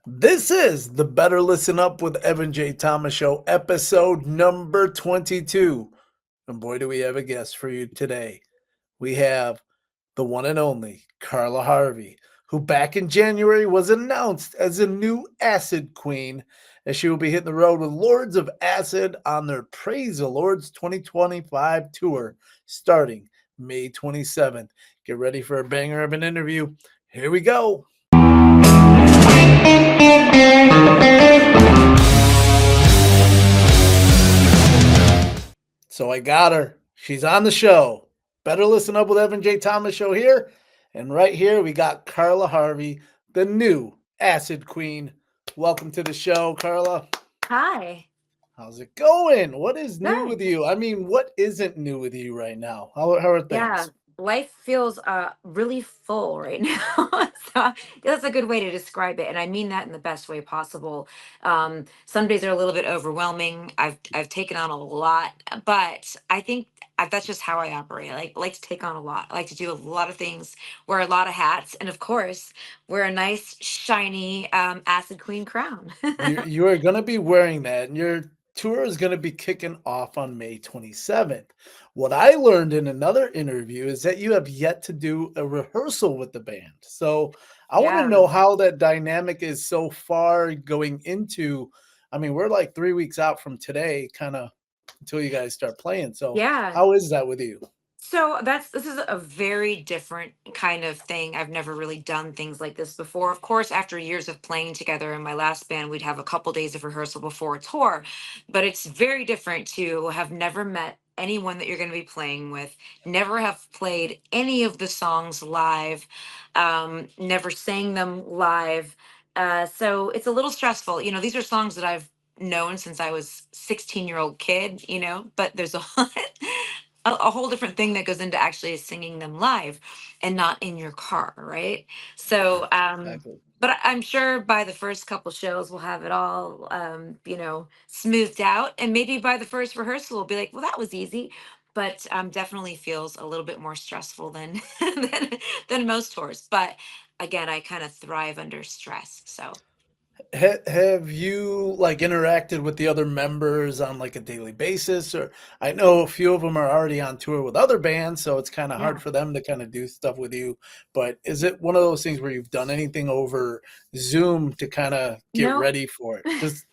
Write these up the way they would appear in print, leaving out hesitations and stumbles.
This is the Better Listen Up with Evan J. Thomas Show, episode number 22. And boy, do we have a guest for you today. We have the one and only Carla Harvey, who back in January was announced as a new Acid Queen, as she will be hitting the road with Lords of Acid on their Praise the Lords 2025 tour starting May 27th. Get ready for a banger of an interview. Here we go. So I got her. She's on the show. Better Listen Up with Evan J. Thomas show here. And right here we got Carla Harvey, the new Acid Queen. Welcome to the show, Carla. Hi. How's it going? What is new Good. with you? I mean, what isn't new with you right now? How are Yeah. things? Life feels really full right now. So that's a good way to describe it. And I mean that in the best way possible. Some days are a little bit overwhelming. I've taken on a lot, but I think that's just how I operate. I like to take on a lot. I like to do a lot of things, wear a lot of hats, and of course, wear a nice shiny acid queen crown. You are going to be wearing that, and your tour is going to be kicking off on May 27th. What I learned in another interview is that you have yet to do a rehearsal with the band. So I want to Yeah. know how that dynamic is so far going into. I mean, we're like 3 weeks out from today, kind of until you guys start playing. So Yeah. how is that with you? So this is a very different kind of thing. I've never really done things like this before. Of course, after years of playing together in my last band, we'd have a couple days of rehearsal before a tour. But it's very different to have never met anyone that you're going to be playing with, never have played any of the songs live, never sang them live. So it's a little stressful. These are songs that I've known since I was 16-year-old kid, but there's a a whole different thing that goes into actually singing them live and not in your car, right? So, Exactly. but I'm sure by the first couple shows we'll have it all, smoothed out, and maybe by the first rehearsal we'll be like, well, that was easy. But definitely feels a little bit more stressful than than most tours. But again, I kind of thrive under stress. So Have you like interacted with the other members on like a daily basis? Or I know a few of them are already on tour with other bands, so it's kind of hard yeah, for them to kind of do stuff with you. But is it one of those things where you've done anything over Zoom to kind of get no, ready for it? Just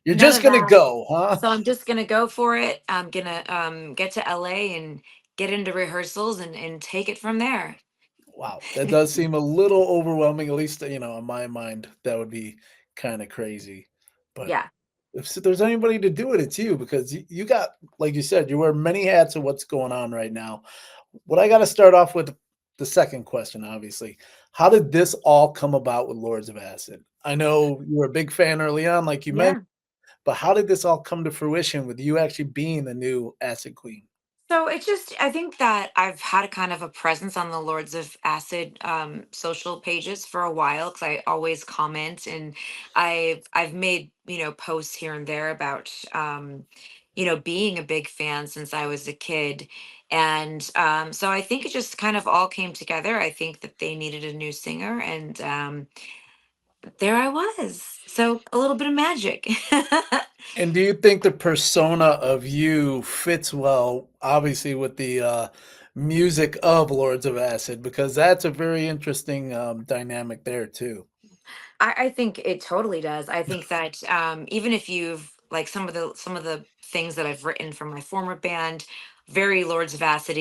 you're none just of gonna that. go, huh? So I'm just gonna go for it. I'm gonna get to LA and get into rehearsals and take it from there. Wow, that does seem a little overwhelming. At least in my mind, that would be kind of crazy. But Yeah. if there's anybody to do it, it's you because you got, like you said, you wear many hats of what's going on right now. What I got to start off with the second question, obviously. How did this all come about with Lords of Acid? I know you were a big fan early on, like you mentioned, Yeah. but how did this all come to fruition with you actually being the new Acid Queen? So it's just, I think that I've had a kind of a presence on the Lords of Acid social pages for a while because I always comment, and I've made posts here and there about being a big fan since I was a kid. And so I think it just kind of all came together. I think that they needed a new singer, and there I was. So a little bit of magic. And do you think the persona of you fits well, obviously, with the music of Lords of Acid? Because that's a very interesting dynamic there, too. I think it totally does. I think that even if you've like some of the things that I've written from my former band, very Lords of Acid.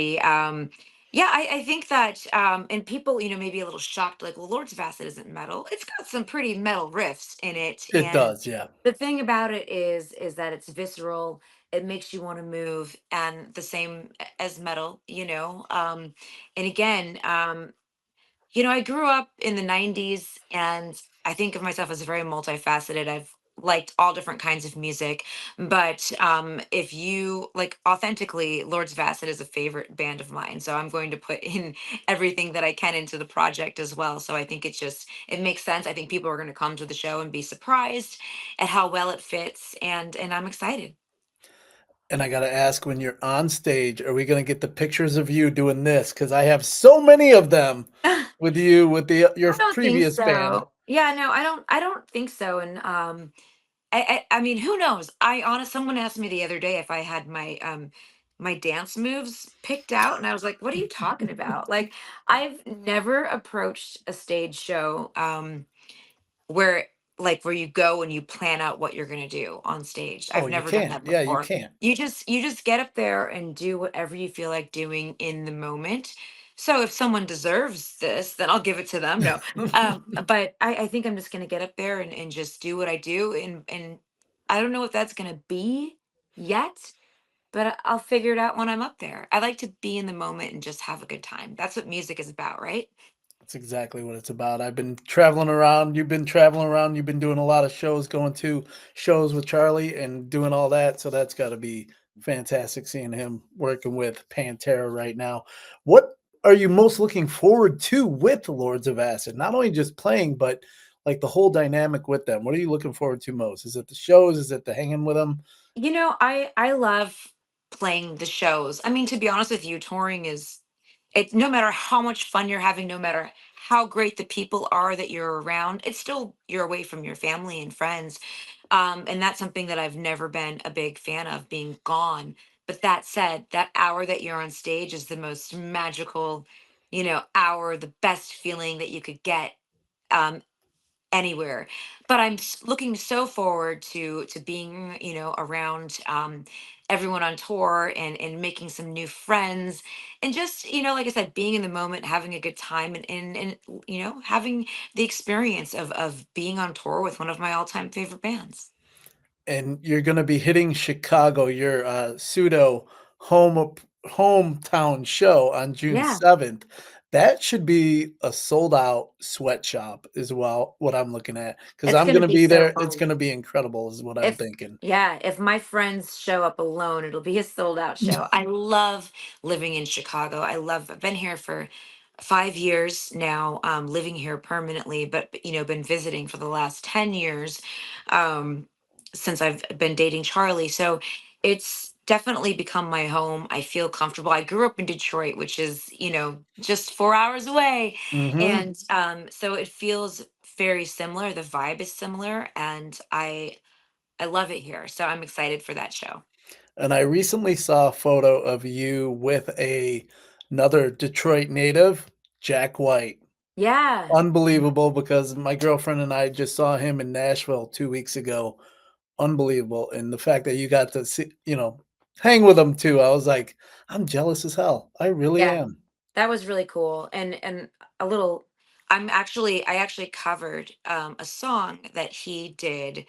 Yeah, I think that and people, maybe a little shocked, like, well, Lords of Acid isn't metal. It's got some pretty metal riffs in it. It And does, yeah. the thing about it is that it's visceral. It makes you want to move, and the same as metal. And again, I grew up in the 90s, and I think of myself as very multifaceted. I've liked all different kinds of music. But if you like authentically, Lords of Acid is a favorite band of mine. So I'm going to put in everything that I can into the project as well. So I think it makes sense. I think people are going to come to the show and be surprised at how well it fits. And I'm excited. And I gotta ask, when you're on stage, are we gonna get the pictures of you doing this? Because I have so many of them I with you with your don't think previous band. so. Yeah, no, I don't think so. And I mean, who knows? Someone asked me the other day if I had my dance moves picked out, and I was like, "What are you talking about?" Like, I've never approached a stage show where where you go and you plan out what you're going to do on stage. Oh, I've you never done can't. that Yeah, you before. can't. You just get up there and do whatever you feel like doing in the moment. So if someone deserves this, then I'll give it to them. No. But I think I'm just going to get up there and just do what I do, and I don't know what that's going to be yet, but I'll figure it out when I'm up there. I like to be in the moment and just have a good time. That's what music is about, right? That's exactly what it's about. I've been traveling around. You've been traveling around. You've been doing a lot of shows, going to shows with Charlie and doing all that. So that's got to be fantastic seeing him working with Pantera right now. What are you most looking forward to with the Lords of Acid? Not only just playing, but like the whole dynamic with them. What are you looking forward to most? Is it the shows? Is it the hanging with them? I love playing the shows. I mean, to be honest with you, touring is it no matter how much fun you're having, no matter how great the people are that you're around, it's still you're away from your family and friends. And that's something that I've never been a big fan of, being gone. But that said, that hour that you're on stage is the most magical, hour, the best feeling that you could get. Um, Anywhere. But looking so forward to being, around everyone on tour, and making some new friends, and just, like I said, being in the moment, having a good time, and having the experience of being on tour with one of my all-time favorite bands. And you're gonna be hitting Chicago, your, pseudo hometown show on June Yeah, 7th. That should be a sold out sweatshop as well, what I'm looking at, because 'cause it's I'm gonna gonna be be so there, it's fun. gonna be incredible is what I'm if thinking. yeah, if my friends show up alone, it'll be a sold out show. I love living in Chicago. I've been here for 5 years now, living here permanently, but been visiting for the last 10 years, um since I've been dating Charlie. So it's definitely become my home. I feel comfortable. I grew up in Detroit, which is, just 4 hours away. Mhm. And so it feels very similar. The vibe is similar, and I love it here, so I'm excited for that show. And I recently saw a photo of you with another Detroit native, Jack White. Yeah, Unbelievable because my girlfriend and I just saw him in Nashville 2 weeks ago. Unbelievable, and the fact that you got to see hang with him too, I was like, "I'm jealous as hell." I really yeah, am. that was really cool, and a little. I actually covered a song that he did,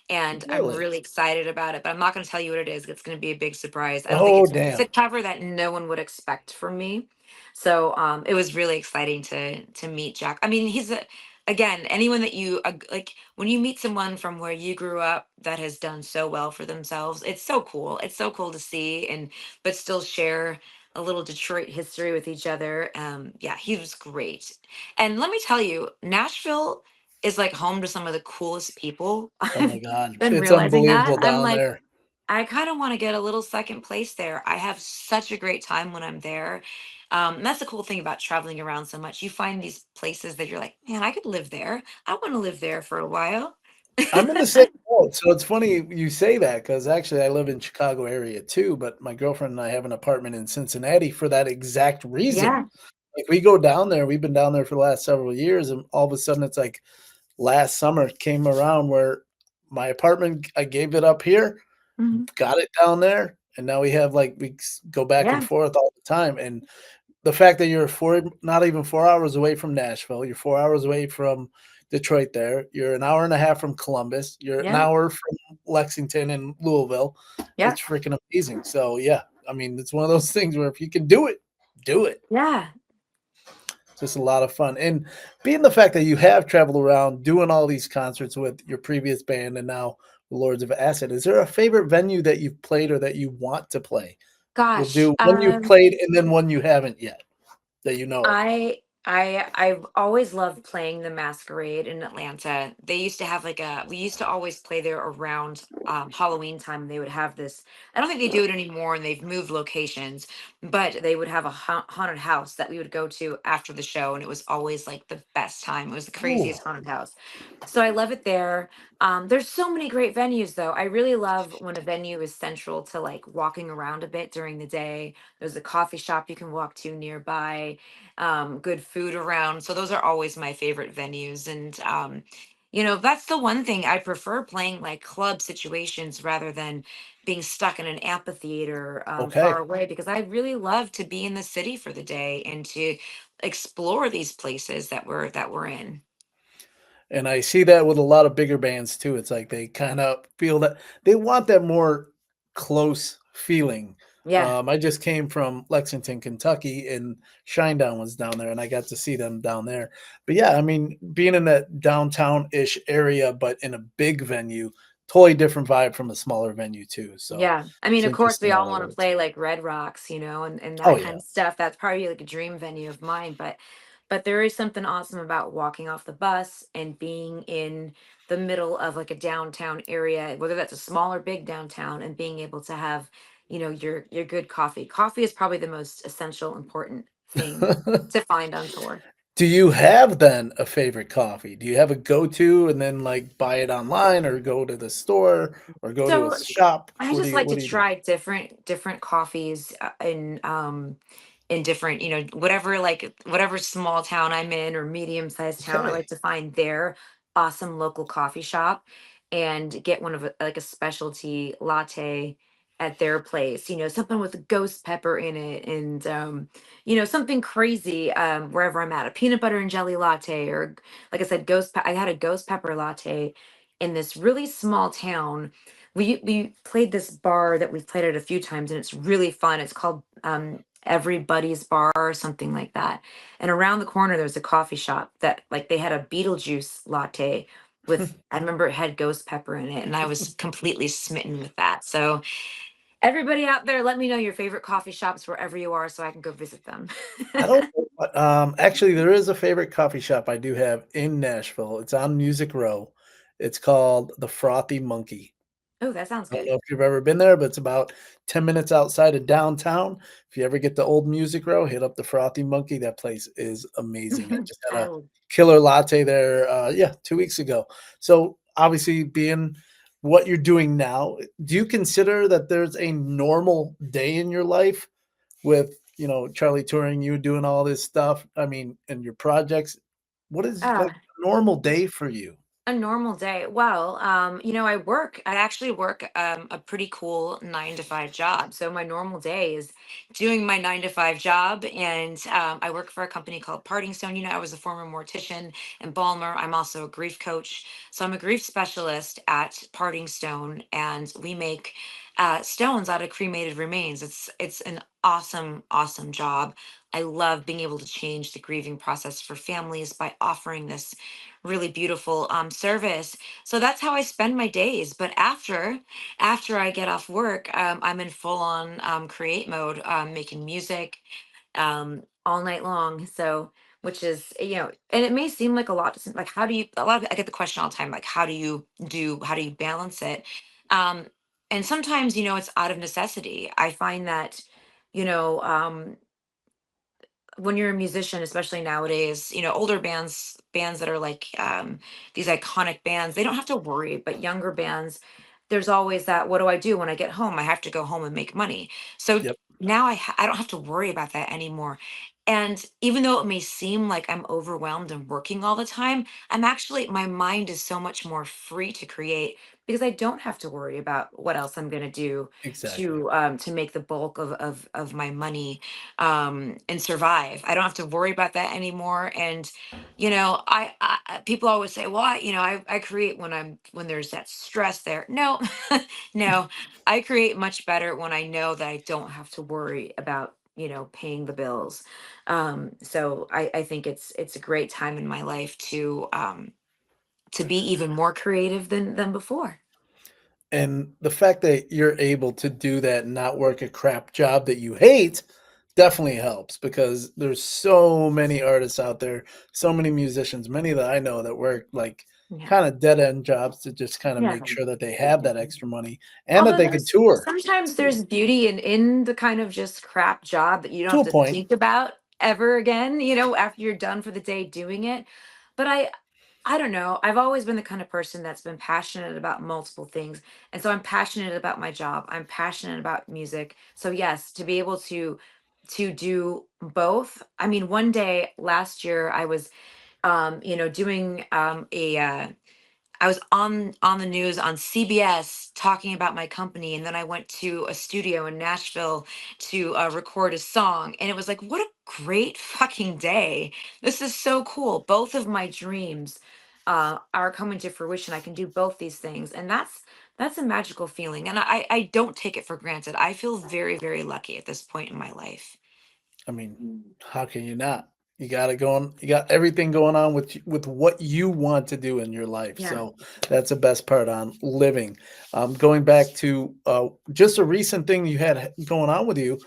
and I'm Really? really excited about it. But I'm not going to tell you what it is. It's going to be a big surprise. I don't think Oh, it's a damn. cover that no one would expect from me. So it was really exciting to meet Jack. I mean, again, anyone that like when you meet someone from where you grew up that has done so well for themselves, it's so cool. It's so cool to see, and but still share a little Detroit history with each other. Yeah, he was great. And let me tell you, Nashville is like home to some of the coolest people. Oh my I've god. been It's realizing that. unbelievable I'm down like, there. I kind of want to get a little second place there. I have such a great time when I'm there. And that's the cool thing about traveling around so much. You find these places that you're like, man, I could live there. I want to live there for a while. I'm in the same boat, so it's funny you say that because actually I live in Chicago area too, but my girlfriend and I have an apartment in Cincinnati for that exact reason. Yeah. Like, we go down there, we've been down there for the last several years, and all of a sudden, it's like last summer came around where my apartment I gave it up here, Mhm. got it down there, and now we have, like go back and Yeah. forth all the time, and the fact that you're 4 not even 4 hours away from Nashville, you're 4 hours away from Detroit there, you're an hour and a half from Columbus, you're an Yeah. hour from Lexington and Louisville. Yeah. It's freaking amazing. So, yeah, I mean, it's one of those things where if you can do it, do it. Yeah. Just a lot of fun, and being the fact that you have traveled around doing all these concerts with your previous band and now the Lords of Acid, is there a favorite venue that you've played or that you want to play? We'll Gosh. do one you've played and then one you haven't yet that you know of. I've always loved playing the Masquerade in Atlanta. They used to have we used to always play there around Halloween time. They would have this. I don't think they do it anymore, and they've moved locations. but they would have a haunted house that we would go to after the show, and it was always like the best time. It was the Ooh, craziest haunted house. So I love it there. There's so many great venues though. I really love when a venue is central to like walking around a bit during the day. There's a coffee shop you can walk to nearby, good food around. So those are always my favorite venues. And that's the one thing I prefer, playing like club situations rather than being stuck in an amphitheater far okay. away, because I really love to be in the city for the day and to explore these places that we're in. And I see that with a lot of bigger bands too. It's like they kind of feel that they want that more close feeling. Yeah. I just came from Lexington, Kentucky, and Shinedown was down there, and I got to see them down there. But yeah, I mean, being in that downtown-ish area, but in a big venue, totally different vibe from a smaller venue too. So Yeah. I mean, it's of course, we interesting all how that want to works. play like Red Rocks, and Oh that kind yeah. of stuff. That's probably like a dream venue of mine. But there is something awesome about walking off the bus and being in the middle of like a downtown area, whether that's a small or big downtown, and being able to have, your good coffee. Coffee is probably the most essential, important thing to find on tour. Do you have then a favorite coffee? Do you have a go-to and then, like, buy it online or go to the store or go to a So shop? I just like What to do you do? try different coffees in different, whatever small town I'm in or medium sized town. I like Okay. to find their awesome local coffee shop and get one of like a specialty latte at their place. Something with ghost pepper in it, and something crazy wherever I'm at. A peanut butter and jelly latte, or like I said, I had a ghost pepper latte in this really small town. We played this bar that we've played at a few times, and it's really fun. It's called Everybody's Bar or something like that. And around the corner there's a coffee shop that, like, they had a Beetlejuice latte with, I remember it had ghost pepper in it, and I was completely smitten with that. So everybody out there, let me know your favorite coffee shops wherever you are so I can go visit them. I don't know what actually, there is a favorite coffee shop I do have in Nashville. It's on Music Row. It's called The Frothy Monkey. Oh, that sounds I don't good. know if you've ever been there, but it's about 10 minutes outside of downtown. If you ever get to Old Music Row, hit up the Frothy Monkey. That place is amazing. I just had a Oh, killer latte there, yeah, 2 weeks ago. So, obviously, being what you're doing now, do you consider that there's a normal day in your life with, Charlie touring, you doing all this stuff? I mean, and your projects. What is, like, uh, a normal day for you? A normal day. Well, I actually work a pretty cool 9 to 5 job. So my normal day is doing my 9 to 5 job. And I work for a company called Parting Stone. I was a former mortician and balmer. I'm also a grief coach. So I'm a grief specialist at Parting Stone, and we make stones out of cremated remains. It's an awesome, awesome job. I love being able to change the grieving process for families by offering this really beautiful service. So that's how I spend my days. But after I get off work, I'm in full on create mode, making music all night long. So, which is, and it may seem like a lot to like, how do you, a lot of, I get the question all the time, like, how do you balance it? Um, and sometimes, it's out of necessity. I find that, you know, um, when you're a musician, especially nowadays, older bands that are like these iconic bands, they don't have to worry. But younger bands, there's always that. What do I do when I get home? I have to go home and make money. So Yep, now I don't have to worry about that anymore. And even though it may seem like I'm overwhelmed and working all the time, my mind is so much more free to create, because I don't have to worry about what else I'm going to do exactly. to make the bulk of my money and survive. I don't have to worry about that anymore. And people always say, "Well, I create when there's that stress there." No, no, I create much better when I know that I don't have to worry about paying the bills. So I think it's a great time in my life to be even more creative than before. And the fact that you're able to do that and not work a crap job that you hate definitely helps, because there's so many artists out there, so many musicians, many that I know that work like Yeah. kind of dead end jobs to just kind of Yeah. make sure that they have that extra money and that Although they could there's tour sometimes there's beauty in the kind of just crap job that you don't to have a to point. think about ever again, after you're done for the day doing it. But I don't know. I've always been the kind of person that's been passionate about multiple things. And so I'm passionate about my job. I'm passionate about music. So yes, to be able to do both. I mean, one day last year I was doing a I was on the news on CBS talking about my company, and then I went to a studio in Nashville to record a song, and it was like, what a great fucking day! This is so cool. Both of my dreams are coming to fruition. I can do both these things, and that's a magical feeling, and I don't take it for granted. I feel very very lucky at this point in my life. I mean, how can you not? You got it going. You got everything going on with what you want to do in your life. Yeah, So that's the best part on living. Going back to just a recent thing you had going on with you,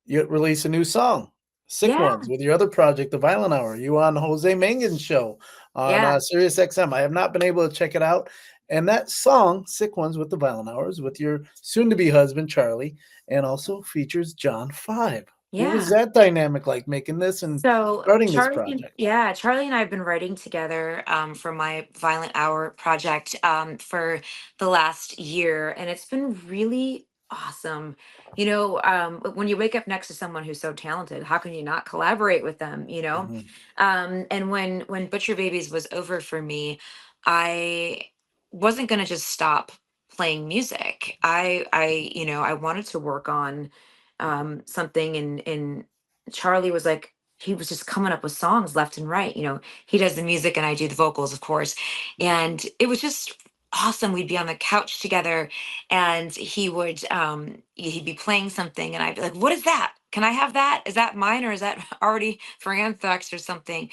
you released a new song, "Sick yeah, Ones," with your other project, The Violent Hour. You on Jose Mangan's show on yeah, Sirius XM. I have not been able to check it out. And that song, "Sick Ones" with The Violent Hours, with your soon-to-be husband Charlie, and also features John Five. What was yeah. that dynamic like making this and So starting this project? Charlie and I have been writing together for my Violent Hour project for the last year, and it's been really awesome. When you wake up next to someone who's so talented, how can you not collaborate with them? Mhm. And when Butcher Babies was over for me, I wasn't gonna just stop playing music. I wanted to work on something, and Charlie was like, he was just coming up with songs left and right. He does the music and I do the vocals, of course. And it was just awesome. We'd be on the couch together, and he'd be playing something and I'd be like, what is that? Can I have that? Is that mine, or is that already for Anthrax or something?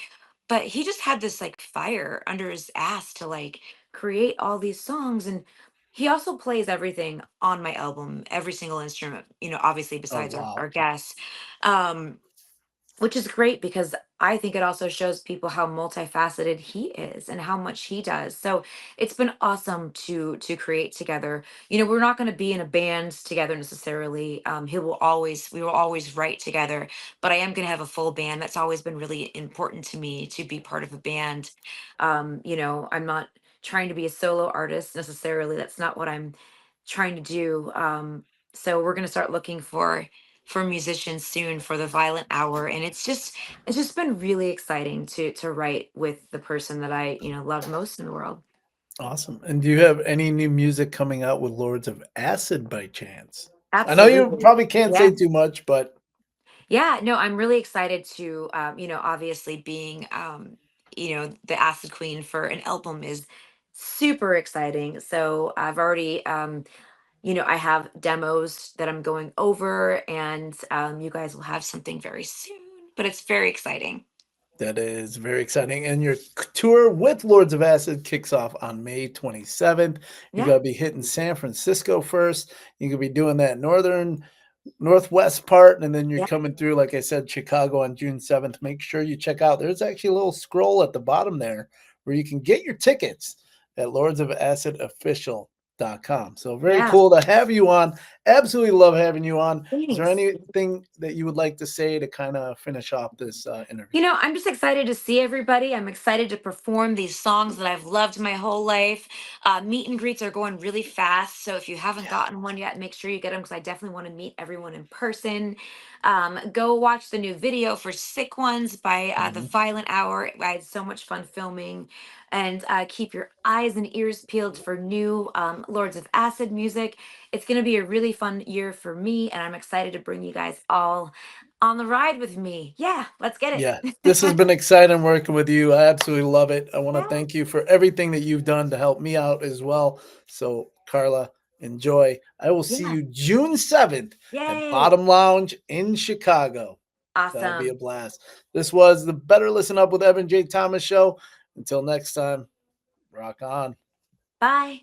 But he just had this like fire under his ass to like create all these songs. And he also plays everything on my album, every single instrument, obviously Oh, besides our wow. guests. um which is great because I think it also shows people how multifaceted he is and how much he does. So it's been awesome to create together. We're not going to be in a band together necessarily. We will always write together, but I am going to have a full band. That's always been really important to me, to be part of a band. I'm not trying to be a solo artist necessarily. That's not what I'm trying to do. So we're going to start looking for musicians soon for the Violent Hour, and it's just been really exciting to write with the person that I love most in the world. Awesome. And do you have any new music coming out with Lords of Acid by chance? I know you Absolutely. probably can't Yeah. say too much, but Yeah, no, I'm really excited to obviously being the Acid Queen for an album is super exciting. So I've already I have demos that I'm going over, and you guys will have something very soon, but it's very exciting. that is very exciting. And your tour with Lords of Acid kicks off on May 27th. You're Yeah. going to be hitting San Francisco first. You're going to be doing that northwest part, and then you're Yeah. coming through, like I said, Chicago on June 7th. Make sure you check out. There's actually a little scroll at the bottom there where you can get your tickets at lordsofacidofficial.com. So very Yeah. cool to have you on. Absolutely love having you on. Is there Thanks. anything that you would like to say to kind of finish off this interview? I'm just excited to see everybody. I'm excited to perform these songs that I've loved my whole life. Meet and greets are going really fast. So if you haven't Yeah. gotten one yet, make sure you get them because I definitely want to meet everyone in person. Go watch the new video for Sick Ones by The Mhm. Violent Hour. I had so much fun filming. And keep your eyes and ears peeled for new Lords of Acid music. It's going to be a really fun year for me, and I'm excited to bring you guys all on the ride with me. Yeah, let's get Yeah, this has it. been exciting working with you. I absolutely love it. I want to Yeah. thank you for everything that you've done to help me out as well. So, Carla, enjoy. I will see Yeah. you June 7th at Yay. Bottom Lounge in Chicago. That'll be a Awesome. blast. This was the Better Listen Up with Evan J. Thomas show. Until next time, rock on. Bye.